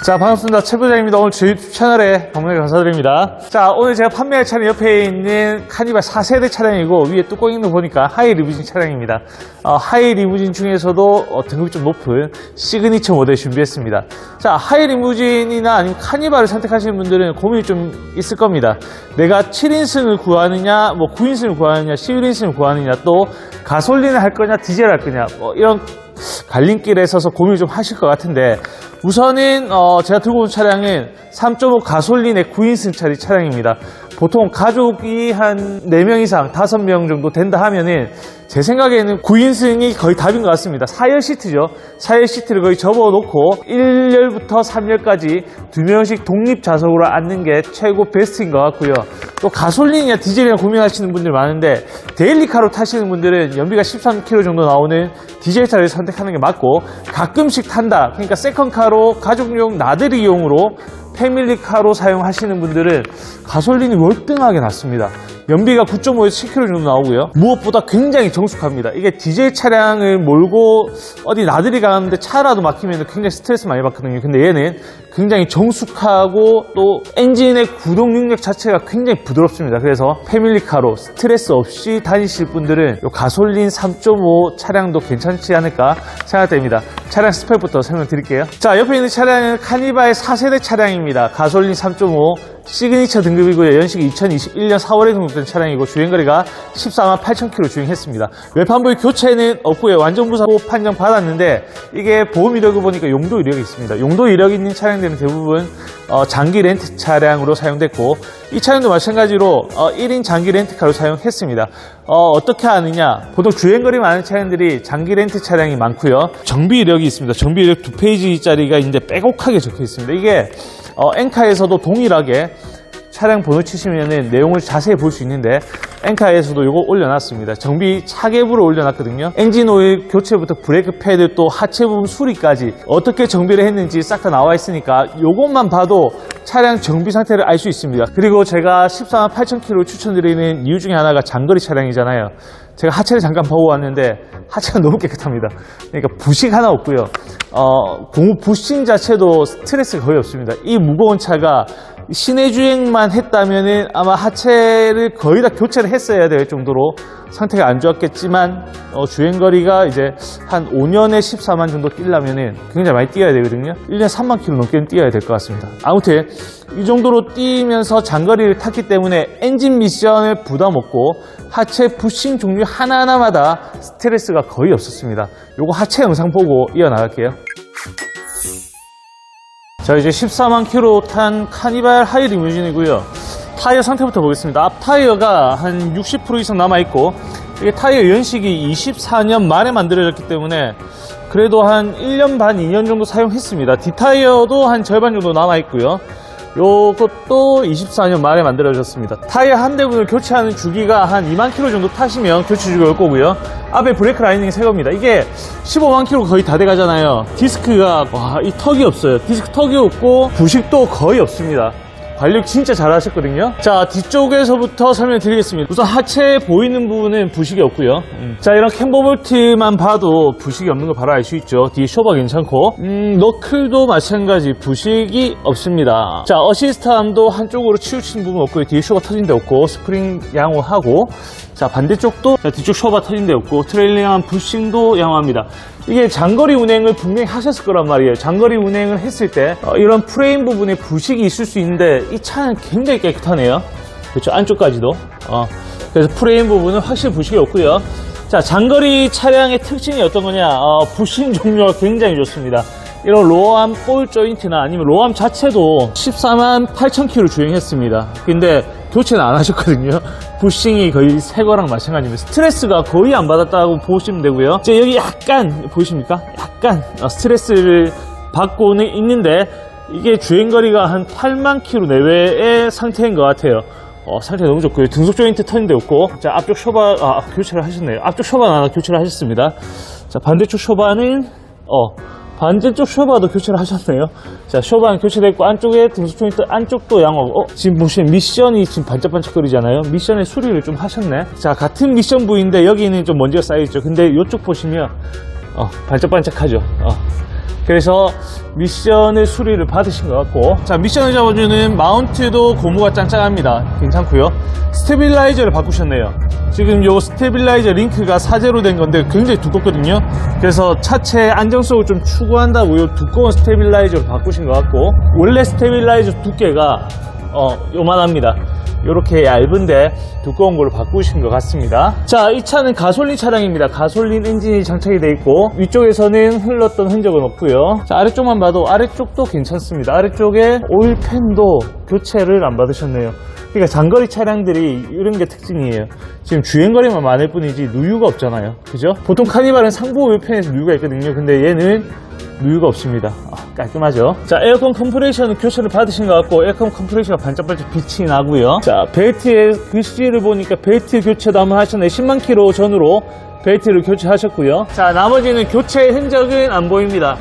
자, 반갑습니다. 최 부장입니다. 오늘 저희 유튜브 채널에 방문해 감사드립니다. 자, 오늘 제가 판매할 차량 옆에 있는 카니발 4세대 차량이고 위에 뚜껑 있는 거 보니까 하이 리무진 차량입니다. 하이 리무진 중에서도 등급이 좀 높은 시그니처 모델 준비했습니다. 자, 하이 리무진이나 아니면 카니발을 선택하시는 분들은 고민이 좀 있을 겁니다. 내가 7인승을 구하느냐, 9인승을 구하느냐, 11인승을 구하느냐, 또 가솔린을 할 거냐, 디젤 할 거냐, 이런 갈림길에 서서 고민을 좀 하실 것 같은데, 우선은 제가 들고 온 차량은 3.5 가솔린의 9인승짜리 차량입니다. 보통 가족이 한 4명 이상, 5명 정도 된다 하면은 제 생각에는 9인승이 거의 답인 것 같습니다. 4열 시트죠. 4열 시트를 거의 접어놓고 1열부터 3열까지 2명씩 독립 좌석으로 앉는 게 최고 베스트인 것 같고요. 또 가솔린이나 디젤이나 고민하시는 분들 많은데 데일리카로 타시는 분들은 연비가 13km 정도 나오는 디젤차를 선택하는 게 맞고, 가끔씩 탄다, 그러니까 세컨카로 가족용 나들이용으로 패밀리카로 사용하시는 분들은 가솔린이 월등하게 낫습니다. 연비가 9.5에서 10km 정도 나오고요. 무엇보다 굉장히 정숙합니다. 이게 디젤 차량을 몰고 어디 나들이 가는데 차라도 막히면 굉장히 스트레스 많이 받거든요. 근데 얘는 굉장히 정숙하고 또 엔진의 구동 능력 자체가 굉장히 부드럽습니다. 그래서 패밀리카로 스트레스 없이 다니실 분들은 이 가솔린 3.5 차량도 괜찮지 않을까 생각됩니다. 차량 스펙부터 설명드릴게요. 자, 옆에 있는 차량은 카니발 4세대 차량입니다. 가솔린 3.5 시그니처 등급이고요. 연식이 2021년 4월에 등록된 차량이고 주행거리가 14만 8천 km 주행했습니다. 외판부의 교체는 없고요. 완전부사고 판정 받았는데, 이게 보험 이력을 보니까 용도 이력이 있습니다. 용도 이력이 있는 차량들은 대부분 장기 렌트 차량으로 사용됐고, 이 차량도 마찬가지로 1인 장기 렌트카로 사용했습니다. 어떻게 하느냐, 보통 주행거리 많은 차량들이 장기 렌트 차량이 많고요. 정비 이력이 있습니다. 정비 이력 2페이지짜리가 이제 빼곡하게 적혀 있습니다. 이게 엔카에서도 동일하게 차량 번호 치시면은 내용을 자세히 볼 수 있는데, 엔카에서도 이거 올려놨습니다. 정비 차계부를 올려놨거든요. 엔진 오일 교체부터 브레이크 패드 또 하체 부분 수리까지 어떻게 정비를 했는지 싹 다 나와 있으니까 요것만 봐도 차량 정비 상태를 알 수 있습니다. 그리고 제가 14만 8천 km 추천드리는 이유 중에 하나가 장거리 차량이잖아요. 제가 하체를 잠깐 보고 왔는데 하체가 너무 깨끗합니다. 그러니까 부식 하나 없고요. 고무 부싱 자체도 스트레스가 거의 없습니다. 이 무거운 차가 시내 주행만 했다면은 아마 하체를 거의 다 교체를 했어야 될 정도로 상태가 안 좋았겠지만, 주행거리가 이제 한 5년에 14만 정도 뛰려면은 굉장히 많이 뛰어야 되거든요. 1년에 3만 km 넘게는 뛰어야 될 것 같습니다. 아무튼 이 정도로 뛰면서 장거리를 탔기 때문에 엔진 미션을 부담 없고 하체 부싱 종류 하나하나마다 스트레스가 거의 없었습니다. 요거 하체 영상 보고 이어나갈게요. 자, 이제 14만 km 탄 카니발 하이 리무진이고요. 타이어 상태부터 보겠습니다. 앞 타이어가 한 60% 이상 남아있고, 이게 타이어 연식이 24년 말에 만들어졌기 때문에 그래도 한 1년 반, 2년 정도 사용했습니다. 뒷타이어도 한 절반 정도 남아있고요. 요것도 24년 말에 만들어졌습니다. 타이어 한 대분을 교체하는 주기가 한 2만 km 정도 타시면 교체 주기가 올 거고요. 앞에 브레이크 라이닝이 새 겁니다. 이게 15만 km 거의 다 돼가잖아요. 디스크가 이 턱이 없어요. 디스크 턱이 없고 부식도 거의 없습니다. 관리 진짜 잘 하셨거든요. 자, 뒤쪽에서부터 설명드리겠습니다. 우선 하체 보이는 부분은 부식이 없고요. 자, 이런 캠버볼트만 봐도 부식이 없는 거 바로 알 수 있죠. 뒤에 쇼바 괜찮고, 너클도 마찬가지 부식이 없습니다. 자, 어시스트함도 한쪽으로 치우친 부분 없고요. 뒤에 쇼바 터진 데 없고, 스프링 양호하고, 자, 반대쪽도 뒤쪽 쇼바 터진 데 없고, 트레일링한 부싱도 양호합니다. 이게 장거리 운행을 분명히 하셨을 거란 말이에요. 장거리 운행을 했을 때 이런 프레임 부분에 부식이 있을 수 있는데 이 차는 굉장히 깨끗하네요. 그렇죠, 안쪽까지도. 그래서 프레임 부분은 확실히 부식이 없고요. 자, 장거리 차량의 특징이 어떤 거냐, 부싱 종류가 굉장히 좋습니다. 이런 로암 볼 조인트나 아니면 로암 자체도 14만 8천 km 주행했습니다. 근데 교체는 안 하셨거든요. 부싱이 거의 새 거랑 마찬가지입니다. 스트레스가 거의 안 받았다고 보시면 되고요. 이제 여기 약간 보이십니까? 약간 스트레스를 받고는 있는데, 이게 주행거리가 한 8만 km 내외의 상태인 것 같아요. 상태 너무 좋고요. 등속 조인트 터진 데 없고, 자, 앞쪽 쇼바 교체를 하셨네요. 앞쪽 쇼바는 하나 교체를 하셨습니다. 자, 반대쪽 쇼바는 반대쪽 쇼바도 교체를 하셨네요. 자, 쇼바는 교체됐고, 안쪽에 등속 조인트 안쪽도 양호하고, 지금 보시면 미션이 지금 반짝반짝거리잖아요. 미션의 수리를 좀 하셨네. 자, 같은 미션 부위인데 여기는 좀 먼지가 쌓여있죠. 근데 이쪽 보시면 반짝반짝하죠. 그래서 미션을 수리를 받으신 것 같고, 자, 미션을 잡아주는 마운트도 고무가 짱짱합니다. 괜찮고요. 스테빌라이저를 바꾸셨네요. 지금 요 스테빌라이저 링크가 사제로 된 건데 굉장히 두껍거든요. 그래서 차체 안정성을 좀 추구한다고 요 두꺼운 스테빌라이저로 바꾸신 것 같고, 원래 스테빌라이저 두께가 요만합니다. 이렇게 얇은데 두꺼운 걸로 바꾸신 것 같습니다. 자, 이 차는 가솔린 차량입니다. 가솔린 엔진이 장착이 되어 있고, 위쪽에서는 흘렀던 흔적은 없고요. 자, 아래쪽만 봐도 아래쪽도 괜찮습니다. 아래쪽에 오일팬도 교체를 안 받으셨네요. 그러니까 장거리 차량들이 이런 게 특징이에요. 지금 주행거리만 많을 뿐이지 누유가 없잖아요. 그죠? 보통 카니발은 상부 오일팬에서 누유가 있거든요. 근데 얘는 누유가 없습니다. 깔끔하죠? 자, 에어컨 컴프레셔는 교체를 받으신 것 같고, 에어컨 컴프레셔가 반짝반짝 빛이 나고요. 자, 벨트의 글씨를 보니까 벨트 교체도 한번 하셨네요. 10만 킬로 전후로 벨트를 교체하셨고요. 자, 나머지는 교체 흔적은 안 보입니다.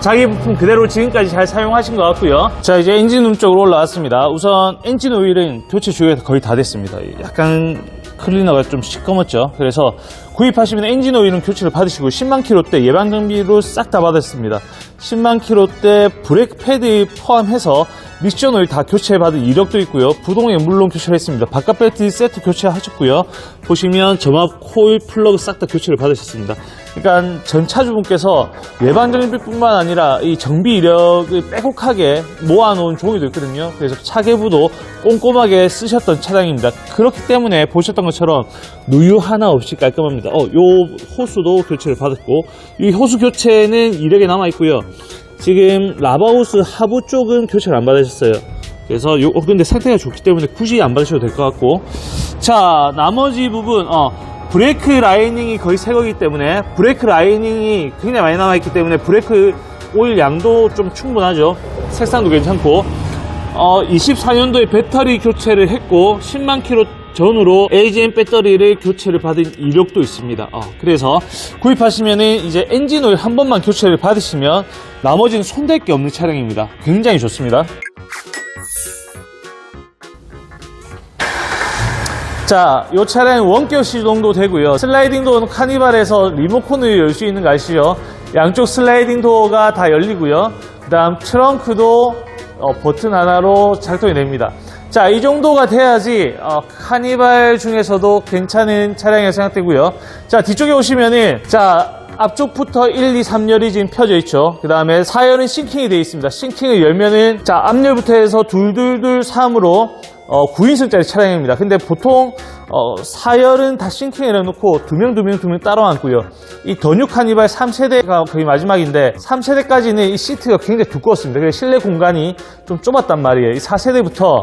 자기 부품 그대로 지금까지 잘 사용하신 것 같고요. 자, 이제 엔진룸 쪽으로 올라왔습니다. 우선 엔진 오일은 교체 주기가 거의 다 됐습니다. 약간 클리너가 좀 시꺼멓죠. 그래서 구입하시면 엔진 오일은 교체를 받으시고, 10만 킬로대 예방정비로 싹 다 받았습니다. 10만 킬로대 브레이크 패드 포함해서 미션 오일 다 교체받은 이력도 있고요. 부동에 물론 교체를 했습니다. 바깥 벨트 세트 교체하셨고요. 보시면 점압 코일 플러그 싹 다 교체를 받으셨습니다. 그러니까 전 차주분께서 예방정비뿐만 아니라 이 정비 이력을 빼곡하게 모아놓은 종이도 있거든요. 그래서 차계부도 꼼꼼하게 쓰셨던 차량입니다. 그렇기 때문에 보셨던 것처럼 누유 하나 없이 깔끔합니다. 요 호수도 교체를 받았고, 이 호수 교체는 이력에 남아 있고요. 지금 라바호스 하부 쪽은 교체를 안 받으셨어요. 그래서 근데 상태가 좋기 때문에 굳이 안 받으셔도 될 것 같고, 자, 나머지 부분 브레이크 라이닝이 거의 새 거기 때문에 브레이크 라이닝이 굉장히 많이 남아있기 때문에 브레이크 오일 양도 좀 충분하죠. 색상도 괜찮고, 24년도에 배터리 교체를 했고, 10만 킬로 전후로 AGM 배터리를 교체를 받은 이력도 있습니다. 그래서 구입하시면은 이제 엔진 오일 한 번만 교체를 받으시면 나머지는 손댈 게 없는 차량입니다. 굉장히 좋습니다. 자, 이 차량은 원격 시동도 되고요. 슬라이딩 도어는 카니발에서 리모컨을 열 수 있는 거 아시죠? 양쪽 슬라이딩 도어가 다 열리고요. 그 다음 트렁크도 버튼 하나로 작동이 됩니다. 자, 이 정도가 돼야지 카니발 중에서도 괜찮은 차량이라고 생각되고요. 자, 뒤쪽에 오시면은, 자, 앞쪽부터 1, 2, 3열이 지금 펴져 있죠. 그 다음에 4열은 싱킹이 되어 있습니다. 싱킹을 열면은, 자, 앞열부터 해서 223으로 9인승짜리 차량입니다. 근데 보통 4열은 다 싱킹을 해놓고 2명 따로 앉고요. 이 더 뉴 카니발 3세대가 거의 마지막인데, 3세대까지는 이 시트가 굉장히 두꺼웠습니다. 그래서 실내 공간이 좀 좁았단 말이에요. 이 4세대부터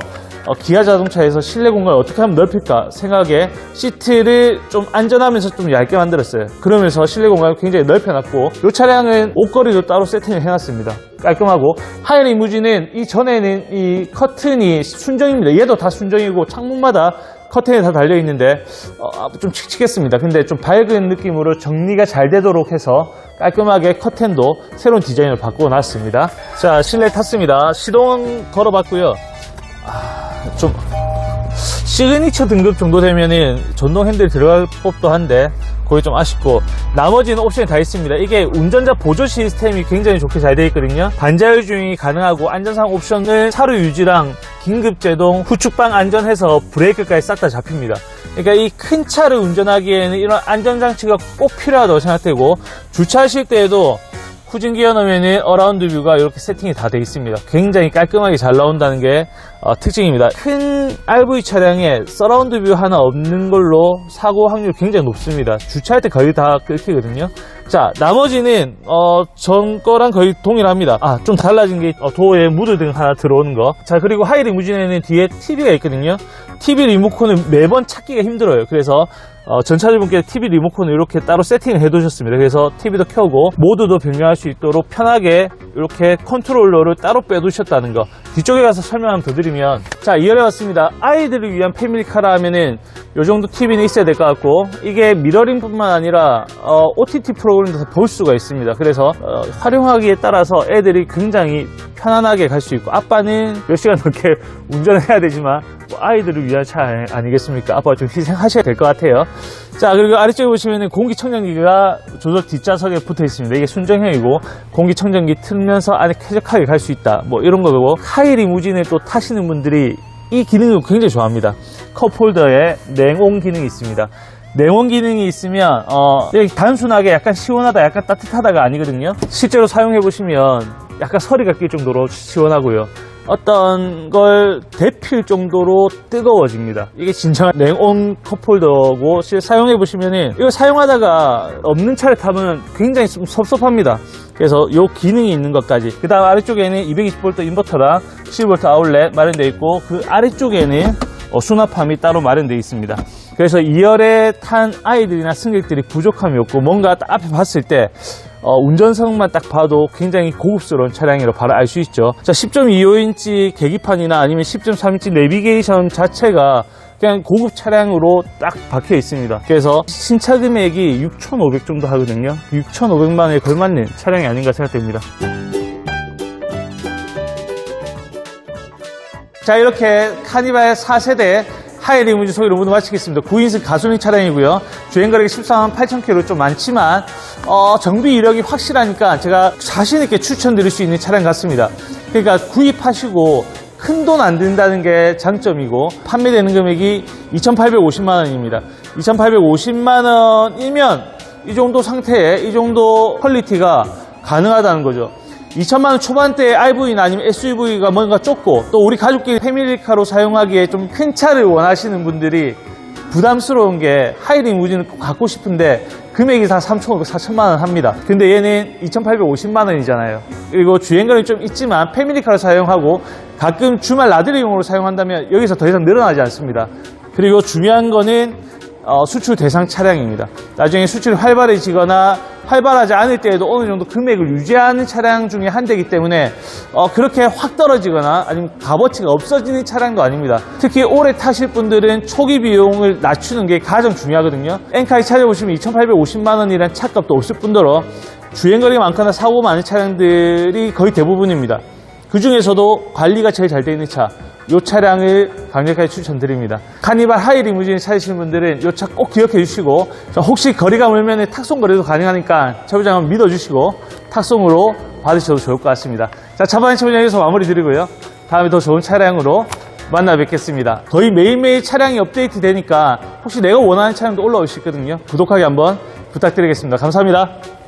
기아 자동차에서 실내 공간을 어떻게 하면 넓힐까 생각에 시트를 좀 안전하면서 좀 얇게 만들었어요. 그러면서 실내 공간을 굉장히 넓혀놨고, 이 차량은 옷걸이도 따로 세팅을 해놨습니다. 깔끔하고, 하이어 리무진은 이전에는 이 커튼이 순정입니다. 얘도 다 순정이고 창문마다 커튼이 다 달려있는데 좀 칙칙했습니다. 근데 좀 밝은 느낌으로 정리가 잘 되도록 해서 깔끔하게 커튼도 새로운 디자인을 바꿔놨습니다. 자, 실내 탔습니다. 시동 걸어봤고요. 좀 시그니처 등급 정도 되면은 전동 핸들이 들어갈 법도 한데 그게 좀 아쉽고, 나머지는 옵션이 다 있습니다. 이게 운전자 보조 시스템이 굉장히 좋게 잘 되어 있거든요. 반자율 주행이 가능하고, 안전상 옵션을 차로 유지랑 긴급제동, 후축방 안전해서 브레이크까지 싹 다 잡힙니다. 그러니까 이 큰 차를 운전하기에는 이런 안전장치가 꼭 필요하다고 생각되고, 주차하실 때에도 후진기어 넣으면 어라운드 뷰가 이렇게 세팅이 다 되어 있습니다. 굉장히 깔끔하게 잘 나온다는 게 특징입니다. 큰 RV 차량에 서라운드 뷰 하나 없는 걸로 사고 확률이 굉장히 높습니다. 주차할 때 거의 다 끊기거든요. 자, 나머지는 전 거랑 거의 동일합니다. 좀 달라진 게 도어에 무드등 하나 들어오는 거. 자, 그리고 하이 리무진에는 뒤에 TV가 있거든요. TV 리모컨은 매번 찾기가 힘들어요. 그래서 전차주분께 TV 리모컨을 이렇게 따로 세팅을 해 두셨습니다. 그래서 TV도 켜고 모드도 변경할 수 있도록 편하게 이렇게 컨트롤러를 따로 빼두셨다는 거. 뒤쪽에 가서 설명 한번 더 드리면, 자, 2열에 왔습니다. 아이들을 위한 패밀리카라 하면은 요 정도 TV는 있어야 될 것 같고, 이게 미러링뿐만 아니라 OTT 프로그램도 볼 수가 있습니다. 그래서 활용하기에 따라서 애들이 굉장히 편안하게 갈 수 있고, 아빠는 몇 시간 넘게 운전을 해야 되지만 뭐 아이들을 위한 차 아니겠습니까? 아빠가 좀 희생하셔야 될 것 같아요. 자, 그리고 아래쪽에 보시면 공기청정기가 조절 뒷좌석에 붙어 있습니다. 이게 순정형이고 공기청정기 틀면서 안에 쾌적하게 갈 수 있다, 뭐 이런 거고, 하이 리무진을 또 타시는 분들이 이 기능을 굉장히 좋아합니다. 컵홀더에 냉온 기능이 있습니다. 냉온 기능이 있으면 단순하게 약간 시원하다, 약간 따뜻하다가 아니거든요. 실제로 사용해 보시면 약간 서리가 낄 정도로 시원하고요. 어떤 걸 데필 정도로 뜨거워집니다. 이게 진정한 냉온 컵홀더고, 사용해 보시면은 이거 사용하다가 없는 차를 타면 굉장히 좀 섭섭합니다. 그래서 요 기능이 있는 것까지. 그 다음 아래쪽에는 220V 인버터랑 11V 아울렛 마련되어 있고, 그 아래쪽에는 수납함이 따로 마련되어 있습니다. 그래서 2열에 탄 아이들이나 승객들이 부족함이 없고, 뭔가 딱 앞에 봤을 때 운전석만 딱 봐도 굉장히 고급스러운 차량이라고 바로 알 수 있죠. 자, 10.25인치 계기판이나 아니면 10.3인치 내비게이션 자체가 그냥 고급 차량으로 딱 박혀 있습니다. 그래서 신차 금액이 6,500 정도 하거든요. 6,500만 원에 걸맞는 차량이 아닌가 생각됩니다. 자, 이렇게 카니발 4세대 하이 리무진 소개를 모두 마치겠습니다. 9인승 가솔린 차량이고요. 주행거리가 14만 8,000km 좀 많지만 정비 이력이 확실하니까 제가 자신있게 추천드릴 수 있는 차량 같습니다. 그러니까 구입하시고 큰 돈 안 든다는 게 장점이고, 판매되는 금액이 2,850만 원입니다. 2,850만 원이면 이 정도 상태에 이 정도 퀄리티가 가능하다는 거죠. 2천만 원 초반대의 RV나 아니면 SUV가 뭔가 좁고, 또 우리 가족끼리 패밀리카로 사용하기에 좀 큰 차를 원하시는 분들이 부담스러운 게 하이 리무진을 꼭 갖고 싶은데 금액이 다 3,500, 4천만 원 합니다. 근데 얘는 2,850만 원이잖아요. 그리고 주행거리 좀 있지만 패밀리카로 사용하고 가끔 주말 나들이용으로 사용한다면 여기서 더 이상 늘어나지 않습니다. 그리고 중요한 거는 수출 대상 차량입니다. 나중에 수출이 활발해지거나 활발하지 않을 때에도 어느 정도 금액을 유지하는 차량 중에 한 대이기 때문에 그렇게 확 떨어지거나 아니면 값어치가 없어지는 차량도 아닙니다. 특히 오래 타실 분들은 초기 비용을 낮추는 게 가장 중요하거든요. 엔카이 찾아보시면 2,850만 원이란 차값도 없을 뿐더러 주행거리가 많거나 사고 많은 차량들이 거의 대부분입니다. 그 중에서도 관리가 제일 잘 되어 있는 차, 이 차량을 강력하게 추천드립니다. 카니발 하이 리무진을 찾으시는 분들은 이 차 꼭 기억해 주시고, 혹시 거리가 멀면 탁송 거리도 가능하니까 차부장 한번 믿어주시고 탁송으로 받으셔도 좋을 것 같습니다. 자, 차반 차부장 여기서 마무리 드리고요. 다음에 더 좋은 차량으로 만나 뵙겠습니다. 거의 매일매일 차량이 업데이트 되니까 혹시 내가 원하는 차량도 올라올 수 있거든요. 구독하기 한번 부탁드리겠습니다. 감사합니다.